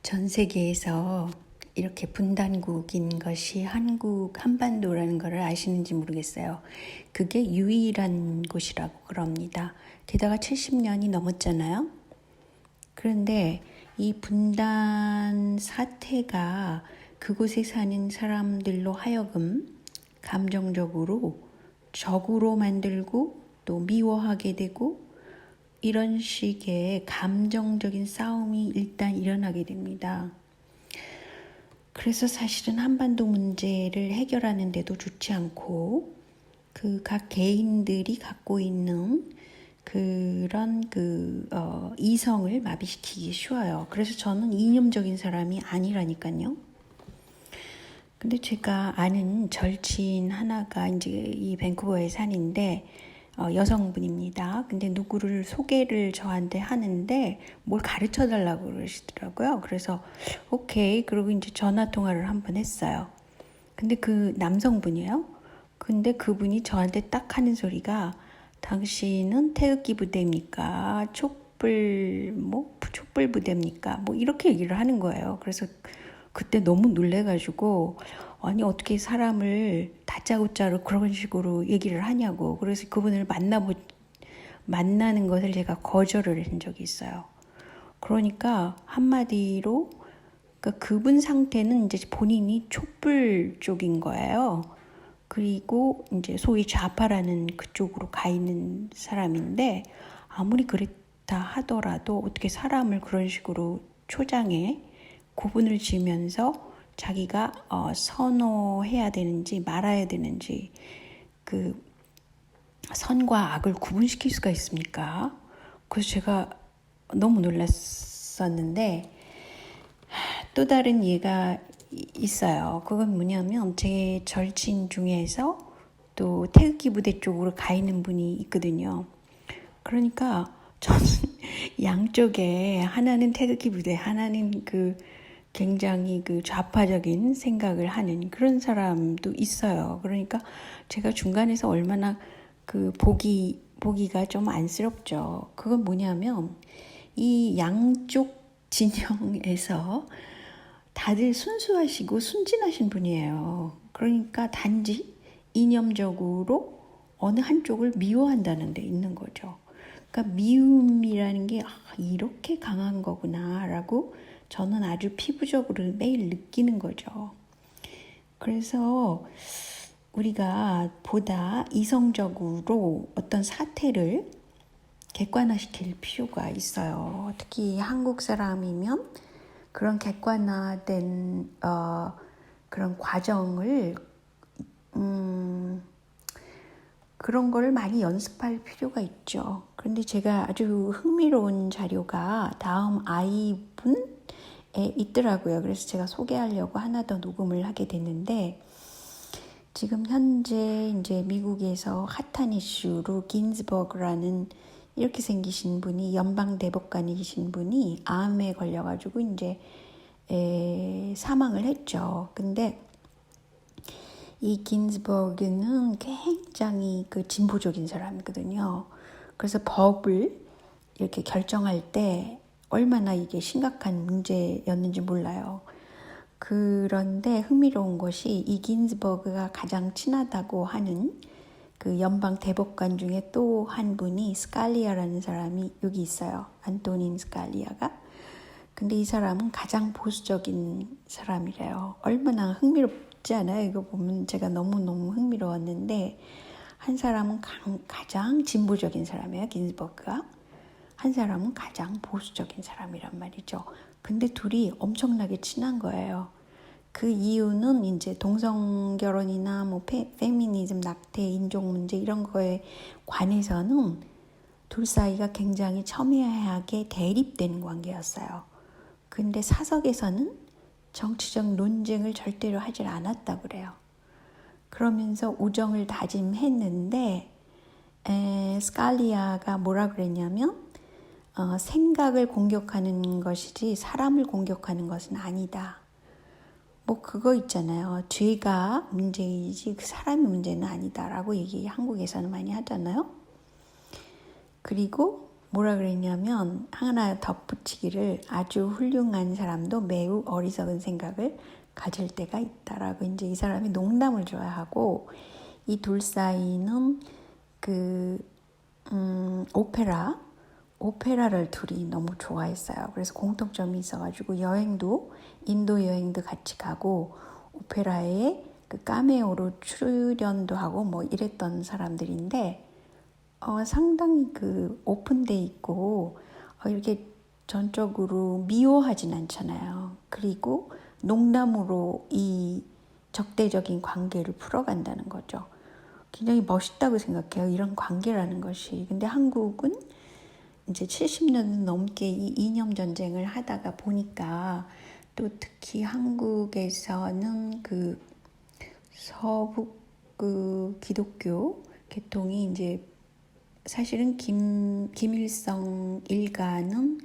전 세계에서 이렇게 분단국인 것이 한국 한반도라는 것을 아시는지 모르겠어요. 그게 유일한 곳이라고 그럽니다. 게다가 70년이 넘었잖아요. 그런데 이 분단 사태가 그곳에 사는 사람들로 하여금 감정적으로 적으로 만들고 또 미워하게 되고 이런 식의 감정적인 싸움이 일단 일어나게 됩니다. 그래서 사실은 한반도 문제를 해결하는 데도 좋지 않고 그 각 개인들이 갖고 있는 그런 이성을 마비시키기 쉬워요. 그래서 저는 이념적인 사람이 아니라니까요. 근데 제가 아는 절친 하나가 이제 이 밴쿠버에 사는데 여성분입니다. 근데 누구를 소개를 저한테 하는데 뭘 가르쳐 달라고 그러시더라고요. 그래서 오케이. 그리고 이제 전화 통화를 한번 했어요. 근데 그 남성분이에요. 근데 그분이 저한테 딱 하는 소리가 당신은 태극기 부대입니까? 촛불 부대입니까? 뭐 이렇게 얘기를 하는 거예요. 그래서 그때 너무 놀래가지고 아니 어떻게 사람을 다짜고짜로 그런 식으로 얘기를 하냐고. 그래서 그분을 만나는 것을 제가 거절을 한 적이 있어요. 그러니까 한마디로 그러니까 그분 상태는 이제 본인이 촛불 쪽인 거예요. 그리고 이제 소위 좌파라는 그쪽으로 가 있는 사람인데 아무리 그랬다 하더라도 어떻게 사람을 그런 식으로 초장에 구분을 지으면서 자기가 선호해야 되는지 말아야 되는지 그 선과 악을 구분시킬 수가 있습니까? 그래서 제가 너무 놀랐었는데 또 다른 예가 있어요. 그건 뭐냐면 제 절친 중에서 또 태극기 부대 쪽으로 가 있는 분이 있거든요. 그러니까 저는 양쪽에 하나는 태극기 부대, 하나는 굉장히 좌파적인 생각을 하는 그런 사람도 있어요. 그러니까 제가 중간에서 얼마나 보기가 좀 안쓰럽죠. 그건 뭐냐면 이 양쪽 진영에서 다들 순수하시고 순진하신 분이에요. 그러니까 단지 이념적으로 어느 한쪽을 미워한다는 데 있는 거죠. 그러니까 미움이라는 게 이렇게 강한 거구나라고 저는 아주 피부적으로 매일 느끼는 거죠. 그래서 우리가 보다 이성적으로 어떤 사태를 객관화시킬 필요가 있어요. 특히 한국 사람이면 그런 객관화된 그런 과정을 그런 거를 많이 연습할 필요가 있죠. 그런데 제가 아주 흥미로운 자료가 다음 아이분에 있더라고요. 그래서 제가 소개하려고 하나 더 녹음을 하게 됐는데 지금 현재 이제 미국에서 핫한 이슈로 긴즈버그라는 이렇게 생기신 분이 연방 대법관이신 분이 암에 걸려가지고 이제 사망을 했죠. 근데 이 긴즈버그는 굉장히 진보적인 사람이거든요. 그래서 법을 이렇게 결정할 때 얼마나 이게 심각한 문제였는지 몰라요. 그런데 흥미로운 것이 이 긴즈버그가 가장 친하다고 하는 그 연방 대법관 중에 또 한 분이 스칼리아라는 사람이 여기 있어요. 안토닌 스칼리아가. 근데 이 사람은 가장 보수적인 사람이래요. 얼마나 흥미롭지 않아요? 이거 보면 제가 너무너무 흥미로웠는데 한 사람은 가장 진보적인 사람이에요. 긴즈버그가. 한 사람은 가장 보수적인 사람이란 말이죠. 근데 둘이 엄청나게 친한 거예요. 그 이유는 이제 동성결혼이나 페미니즘, 낙태, 인종 문제 이런 거에 관해서는 둘 사이가 굉장히 첨예하게 대립된 관계였어요. 근데 사석에서는 정치적 논쟁을 절대로 하질 않았다고 그래요. 그러면서 우정을 다짐했는데 스칼리아가 뭐라 그랬냐면 생각을 공격하는 것이지 사람을 공격하는 것은 아니다. 그거 있잖아요. 죄가 문제이지 사람이 문제는 아니다라고 얘기 한국에서는 많이 하잖아요. 그리고 뭐라 그랬냐면 하나 덧붙이기를 아주 훌륭한 사람도 매우 어리석은 생각을 가질 때가 있다라고 이제 이 사람이 농담을 좋아하고 이 둘 사이는 그 오페라를 둘이 너무 좋아했어요. 그래서 공통점이 있어가지고 여행도 인도 여행도 같이 가고 오페라에 그 카메오로 출연도 하고 뭐 이랬던 사람들인데 상당히 그 오픈돼 있고 이렇게 전적으로 미워하진 않잖아요. 그리고 농담으로 이 적대적인 관계를 풀어간다는 거죠. 굉장히 멋있다고 생각해요. 이런 관계라는 것이. 근데 한국은 이제 70년 넘게 이 이념 전쟁을 하다가 보니까 또 특히 한국에서는 그 서북 그 기독교 계통이 이제 사실은 김일성 일가는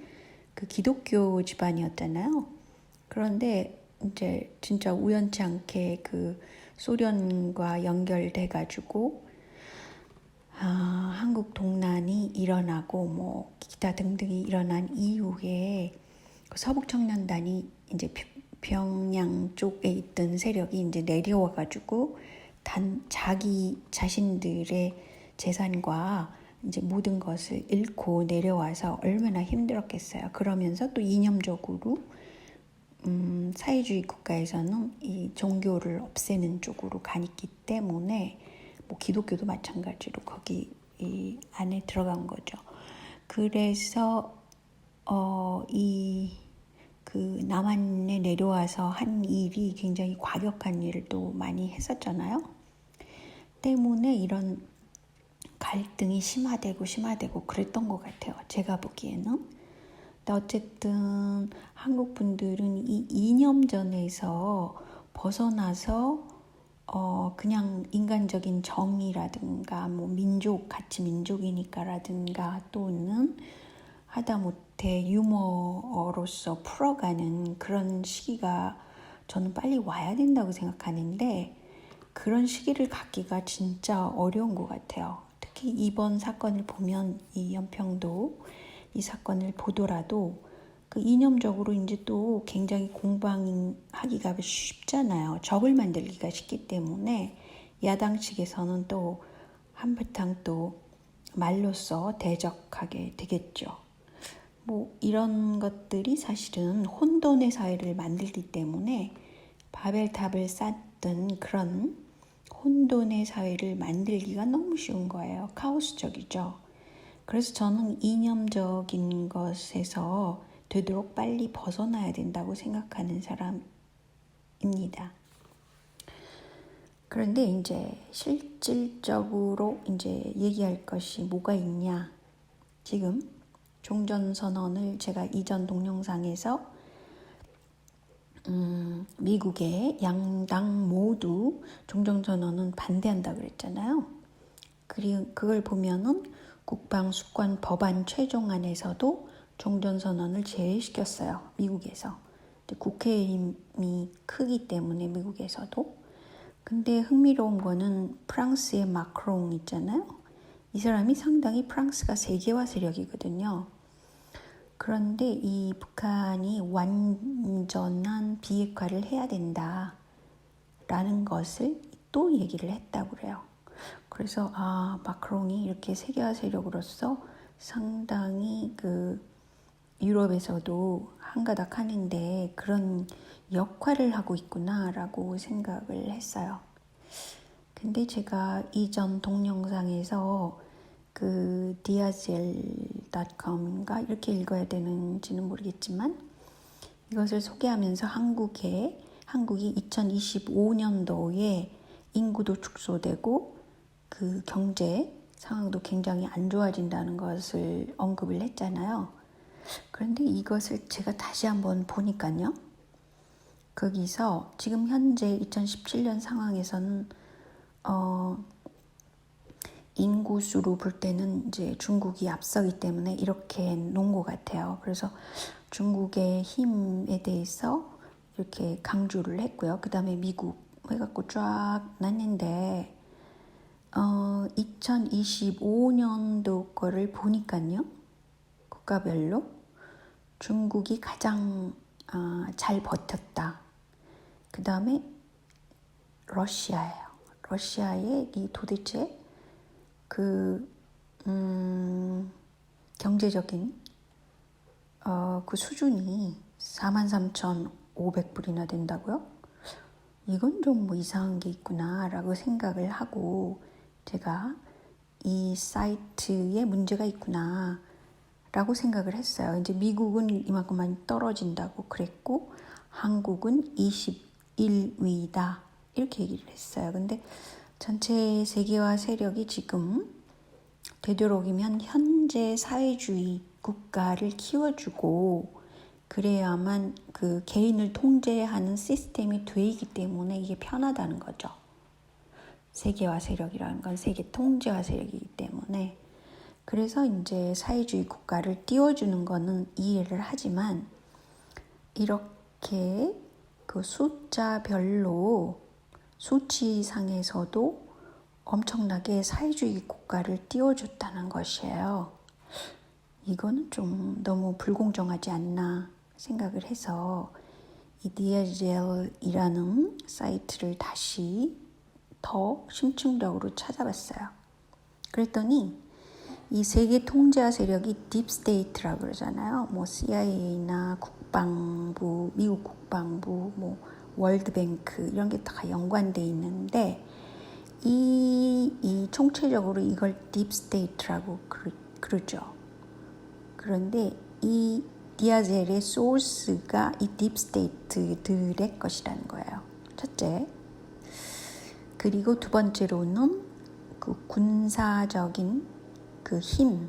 그 기독교 집안이었잖아요. 그런데 이제 진짜 우연치 않게 그 소련과 연결돼 가지고 한국 동란이 일어나고 뭐 기타 등등이 일어난 이후에 그 서북청년단이 이제 평양 쪽에 있던 세력이 이제 내려와 가지고 자기 자신들의 재산과 이제 모든 것을 잃고 내려와서 얼마나 힘들었겠어요. 그러면서 또 이념적으로 사회주의 국가에서는 이 종교를 없애는 쪽으로 가기 때문에 뭐 기독교도 마찬가지로 거기 이 안에 들어간 거죠. 그래서 이 그 남한에 내려와서 한 일이 굉장히 과격한 일을 또 많이 했었잖아요. 때문에 이런 갈등이 심화되고 그랬던 것 같아요. 제가 보기에는. 근데 어쨌든 한국 분들은 이 이념전에서 벗어나서 그냥 인간적인 정의라든가 뭐 같이 민족이니까라든가 또는 하다못해 유머로서 풀어가는 그런 시기가 저는 빨리 와야 된다고 생각하는데 그런 시기를 갖기가 진짜 어려운 것 같아요. 특히 이번 사건을 보면 이 연평도 이 사건을 보더라도 그 이념적으로 이제 또 굉장히 공방하기가 쉽잖아요. 적을 만들기가 쉽기 때문에 야당 측에서는 또 한바탕 또 말로써 대적하게 되겠죠. 뭐 이런 것들이 사실은 혼돈의 사회를 만들기 때문에 바벨탑을 쌓던 그런 혼돈의 사회를 만들기가 너무 쉬운 거예요. 카오스적이죠. 그래서 저는 이념적인 것에서 되도록 빨리 벗어나야 된다고 생각하는 사람입니다. 그런데 이제 실질적으로 이제 얘기할 것이 뭐가 있냐. 지금 종전선언을 제가 이전 동영상에서 미국의 양당 모두 종전선언은 반대한다고 그랬잖아요. 그리고 그걸 보면은 국방수권 법안 최종안에서도 종전선언을 제외시켰어요. 미국에서. 국회의 힘이 크기 때문에 미국에서도. 근데 흥미로운 거는 프랑스의 마크롱 있잖아요. 이 사람이 상당히 프랑스가 세계화 세력이거든요. 그런데 이 북한이 완전한 비핵화를 해야 된다라는 것을 또 얘기를 했다고 그래요. 그래서 마크롱이 이렇게 세계화 세력으로서 상당히 그 유럽에서도 한가닥 하는데 그런 역할을 하고 있구나라고 생각을 했어요. 근데 제가 이전 동영상에서 그 diazel.com인가 이렇게 읽어야 되는지는 모르겠지만 이것을 소개하면서 한국이 2025년도에 인구도 축소되고 그 경제 상황도 굉장히 안 좋아진다는 것을 언급을 했잖아요. 그런데 이것을 제가 다시 한번 보니까요. 거기서 지금 현재 2017년 상황에서는 인구수로 볼 때는 이제 중국이 앞서기 때문에 이렇게 놓은 것 같아요. 그래서 중국의 힘에 대해서 이렇게 강조를 했고요. 그 다음에 미국 해갖고 쫙 놨는데 2025년도 거를 보니까요. 국가별로 중국이 가장 잘 버텼다. 그 다음에 러시아예요. 러시아의 이 도대체 그 경제적인 그 수준이 43,500불이나 된다고요? 이건 좀 뭐 이상한 게 있구나 라고 생각을 하고 제가 이 사이트에 문제가 있구나 라고 생각을 했어요. 이제 미국은 이만큼 많이 떨어진다고 그랬고 한국은 21위다 이렇게 얘기를 했어요. 근데 전체 세계화 세력이 지금 되도록이면 현재 사회주의 국가를 키워주고 그래야만 그 개인을 통제하는 시스템이 돼 있기 때문에 이게 편하다는 거죠. 세계화 세력이라는 건 세계 통제화 세력이기 때문에. 그래서 이제 사회주의 국가를 띄워주는 거는 이해를 하지만 이렇게 그 숫자별로 수치상에서도 엄청나게 사회주의 국가를 띄워줬다는 것이에요. 이거는 좀 너무 불공정하지 않나 생각을 해서 이 디아젤이라는 사이트를 다시 더 심층적으로 찾아봤어요. 그랬더니 이 세계 통제화 세력이 딥스테이트라고 그러잖아요. 뭐 CIA나 국방부, 미국 국방부, 뭐 월드뱅크 이런 게 다 연관돼 있는데 이 총체적으로 이걸 딥스테이트라고 그러죠. 그런데 이 디아젤의 소스가 이 딥스테이트들의 것이라는 거예요. 첫째. 그리고 두 번째로는 그 군사적인 그 힘에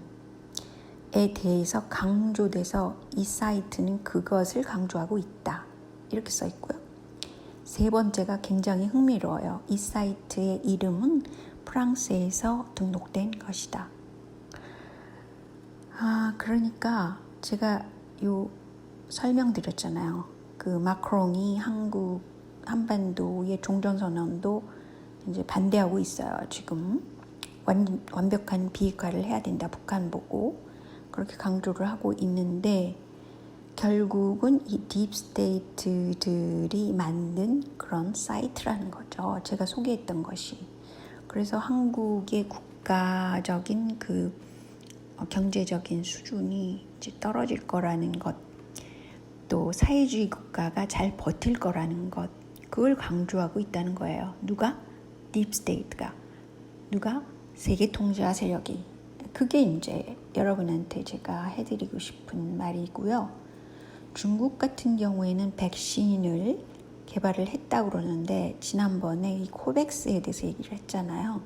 대해서 강조돼서 이 사이트는 그것을 강조하고 있다. 이렇게 써 있고요. 세 번째가 굉장히 흥미로워요. 이 사이트의 이름은 프랑스에서 등록된 것이다. 그러니까 제가 요 설명드렸잖아요. 그 마크롱이 한국 한반도의 종전선언도 이제 반대하고 있어요. 지금 완벽한 비핵화를 해야 된다. 북한 보고 그렇게 강조를 하고 있는데 결국은 이 딥스테이트들이 만든 그런 사이트라는 거죠. 제가 소개했던 것이. 그래서 한국의 국가적인 그 경제적인 수준이 이제 떨어질 거라는 것, 또 사회주의 국가가 잘 버틸 거라는 것, 그걸 강조하고 있다는 거예요. 누가? 딥스테이트가. 누가? 세계 통제화 세력이. 그게 이제 여러분한테 제가 해드리고 싶은 말이고요. 중국 같은 경우에는 백신을 개발을 했다고 그러는데 지난번에 이 코백스에 대해서 얘기를 했잖아요.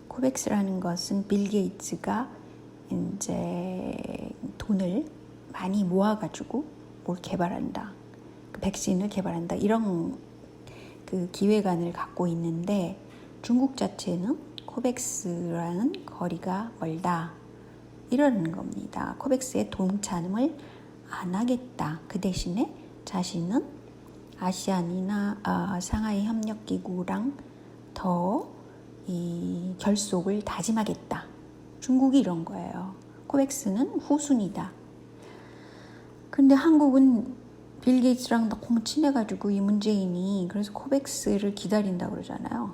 코백스라는 것은 빌 게이츠가 이제 돈을 많이 모아가지고 뭘 개발한다. 그 백신을 개발한다. 이런 그 기획안을 갖고 있는데 중국 자체는 코백스라는 거리가 멀다. 이러는 겁니다. 코백스에 동참을 안 하겠다. 그 대신에 자신은 아시안이나 상하이 협력기구랑 더 이 결속을 다짐하겠다. 중국이 이런 거예요. 코백스는 후순위다. 근데 한국은 빌 게이츠랑 너무 친해가지고 이 문재인이 그래서 코백스를 기다린다고 그러잖아요.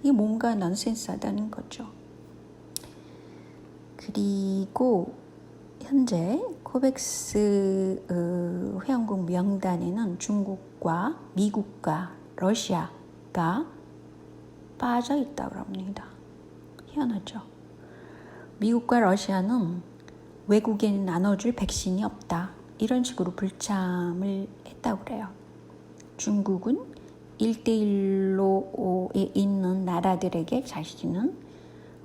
이게 뭔가 넌센스하다는 거죠. 그리고 현재 코백스 회원국 명단에는 중국과 미국과 러시아가 빠져 있다고 합니다. 희한하죠. 미국과 러시아는 외국에 나눠줄 백신이 없다. 이런 식으로 불참을 했다고 그래요. 중국은 1대1로에 있는 나라들에게 자신은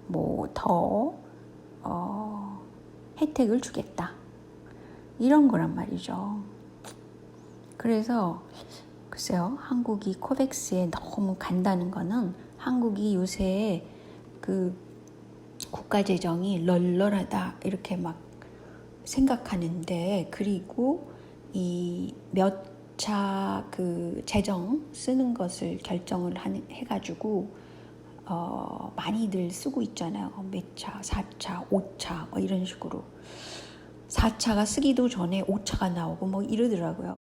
뭐 더 혜택을 주겠다. 이런 거란 말이죠. 그래서 글쎄요, 한국이 코백스에 너무 간다는 거는 한국이 요새 그 국가 재정이 널널하다 이렇게 막 생각하는데 그리고 이 몇 차 그 재정 쓰는 것을 결정을 해가지고 많이들 쓰고 있잖아요. 몇 차, 4차, 5차 뭐 이런 식으로. 4차가 쓰기도 전에 5차가 나오고 뭐 이러더라고요.